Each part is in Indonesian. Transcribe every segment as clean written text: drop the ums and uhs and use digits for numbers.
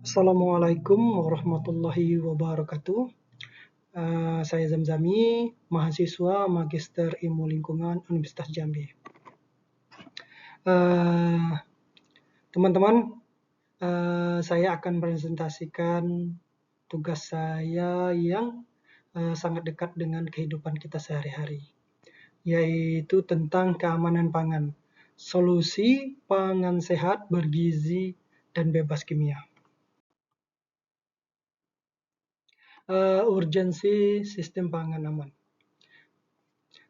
Assalamualaikum warahmatullahi wabarakatuh. Saya Zamzami, mahasiswa Magister Ilmu Lingkungan Universitas Jambi. Uh, Teman-teman, saya akan presentasikan tugas saya yang sangat dekat dengan kehidupan kita sehari-hari, yaitu tentang keamanan pangan, solusi pangan sehat, bergizi, dan bebas kimia. Urgensi sistem pangan aman.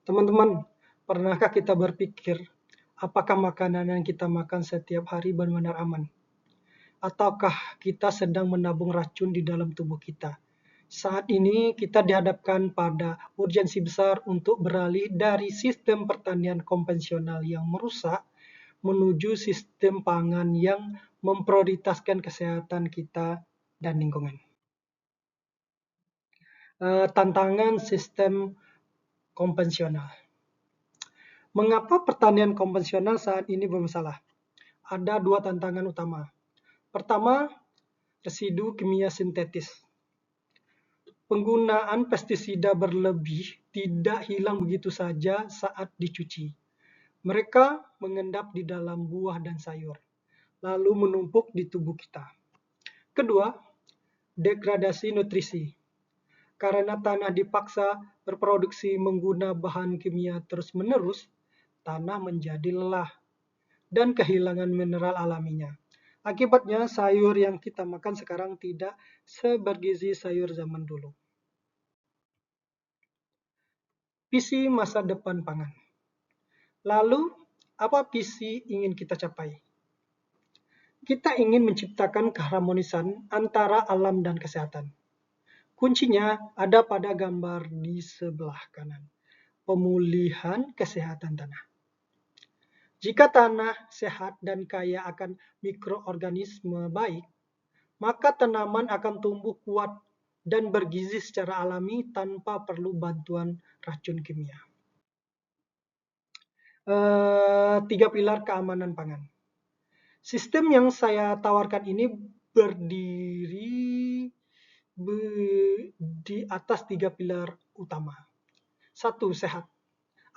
Teman-teman, pernahkah kita berpikir apakah makanan yang kita makan setiap hari benar-benar aman? Ataukah kita sedang menabung racun di dalam tubuh kita? Saat ini kita dihadapkan pada urgensi besar untuk beralih dari sistem pertanian konvensional yang merusak menuju sistem pangan yang memprioritaskan kesehatan kita dan lingkungan. Tantangan sistem konvensional. Mengapa pertanian konvensional saat ini bermasalah? Ada dua tantangan utama. Pertama, residu kimia sintetis. Penggunaan pestisida berlebih tidak hilang begitu saja saat dicuci. Mereka mengendap di dalam buah dan sayur, lalu menumpuk di tubuh kita. Kedua, degradasi nutrisi. Karena tanah dipaksa berproduksi menggunakan bahan kimia terus-menerus, tanah menjadi lelah dan kehilangan mineral alaminya. Akibatnya, sayur yang kita makan sekarang tidak sebergizi sayur zaman dulu. Visi masa depan pangan. Lalu, apa visi ingin kita capai? Kita ingin menciptakan keharmonisan antara alam dan kesehatan. Kuncinya ada pada gambar di sebelah kanan. Pemulihan kesehatan tanah. Jika tanah sehat dan kaya akan mikroorganisme baik, maka tanaman akan tumbuh kuat dan bergizi secara alami tanpa perlu bantuan racun kimia. 3 pilar keamanan pangan. Sistem yang saya tawarkan ini berdiri di atas 3 pilar utama. 1. Sehat.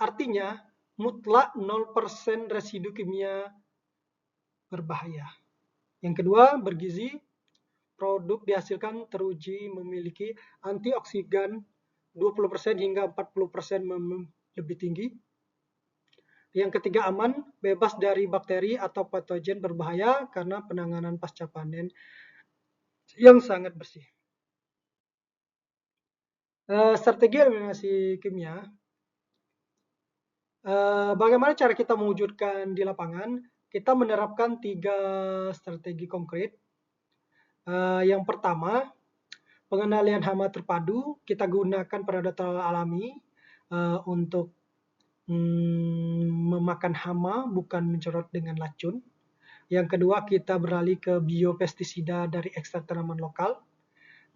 Artinya, mutlak 0% residu kimia berbahaya. Yang kedua, bergizi. Produk dihasilkan teruji memiliki antioksidan 20% hingga 40% lebih tinggi. Yang ketiga, aman, bebas dari bakteri atau patogen berbahaya karena penanganan pasca panen yang sangat bersih. Strategi eliminasi kimia. Bagaimana cara kita mewujudkan di lapangan? Kita menerapkan 3 strategi konkret. Yang pertama, pengendalian hama terpadu. Kita gunakan predator alami untuk memakan hama, bukan mencorot dengan racun. Yang kedua, kita beralih ke biopestisida dari ekstrak tanaman lokal.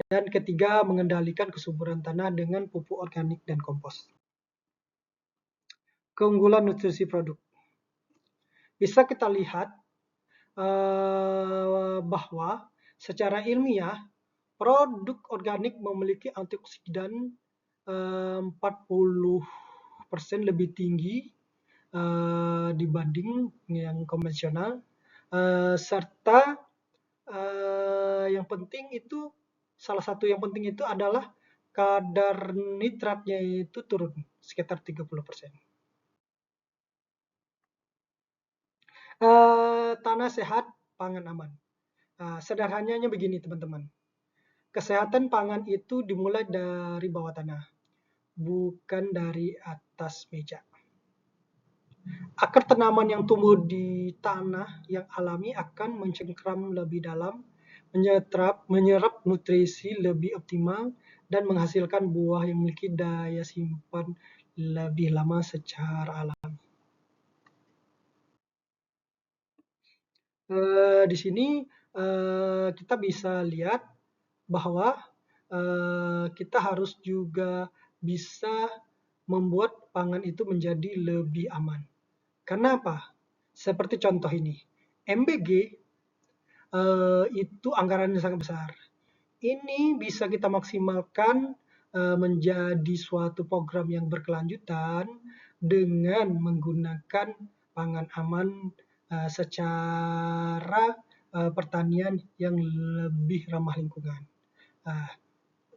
Dan ketiga, mengendalikan kesuburan tanah dengan pupuk organik dan kompos. Keunggulan nutrisi produk. Bisa kita lihat bahwa secara ilmiah produk organik memiliki antioksidan 40% lebih tinggi dibanding yang konvensional, serta yang penting itu salah satu yang penting itu adalah kadar nitratnya itu turun sekitar 30%. Tanah sehat, pangan aman. Sederhananya begini teman-teman. Kesehatan pangan itu dimulai dari bawah tanah, bukan dari atas meja. Akar tanaman yang tumbuh di tanah yang alami akan mencengkram lebih dalam, menyerap nutrisi lebih optimal, dan menghasilkan buah yang memiliki daya simpan lebih lama secara alami. Di sini kita bisa lihat bahwa kita harus juga bisa membuat pangan itu menjadi lebih aman. Karena apa? Seperti contoh ini, MBG itu anggarannya sangat besar. Ini bisa kita maksimalkan menjadi suatu program yang berkelanjutan dengan menggunakan pangan aman secara pertanian yang lebih ramah lingkungan.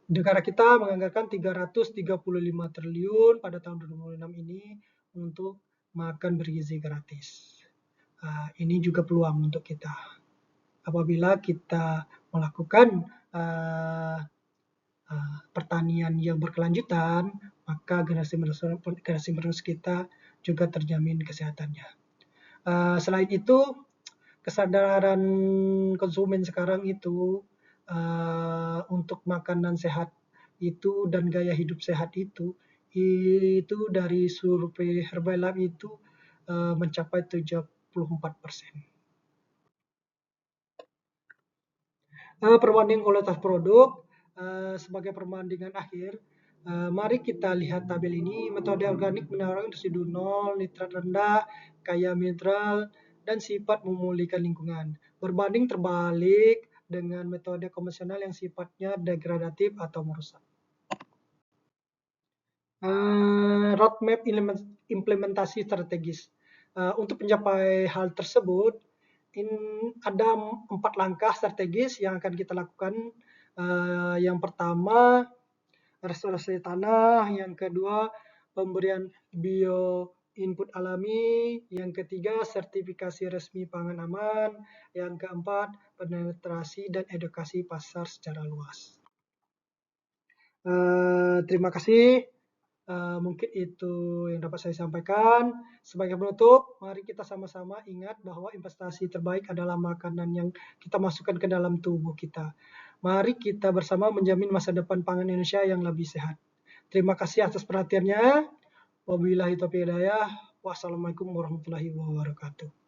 Negara kita menganggarkan 335 triliun pada tahun 2026 ini untuk makan bergizi gratis. Ini juga peluang untuk kita. Apabila kita melakukan pertanian yang berkelanjutan, maka generasi menerus kita juga terjamin kesehatannya. Selain itu, kesadaran konsumen sekarang itu untuk makanan sehat itu dan gaya hidup sehat itu dari survei Herbalab itu mencapai 74%. Perbandingan kualitas produk sebagai perbandingan akhir, mari kita lihat tabel ini. Metode organik menawarkan residu nol, nitrat rendah, kaya mineral, dan sifat memulihkan lingkungan. Berbanding terbalik dengan metode konvensional yang sifatnya degradatif atau merusak. Roadmap implementasi strategis. Untuk mencapai hal tersebut, ada 4 langkah strategis yang akan kita lakukan. Yang pertama, restorasi tanah. Yang kedua, pemberian bio input alami. Yang ketiga, sertifikasi resmi pangan aman. Yang keempat, penetrasi dan edukasi pasar secara luas. Terima kasih. Mungkin itu yang dapat saya sampaikan. Sebagai penutup, mari kita sama-sama ingat bahwa investasi terbaik adalah makanan yang kita masukkan ke dalam tubuh kita. Mari kita bersama menjamin masa depan pangan Indonesia yang lebih sehat. Terima kasih atas perhatiannya. Wabillahi taufiq hidayah. Wassalamualaikum warahmatullahi wabarakatuh.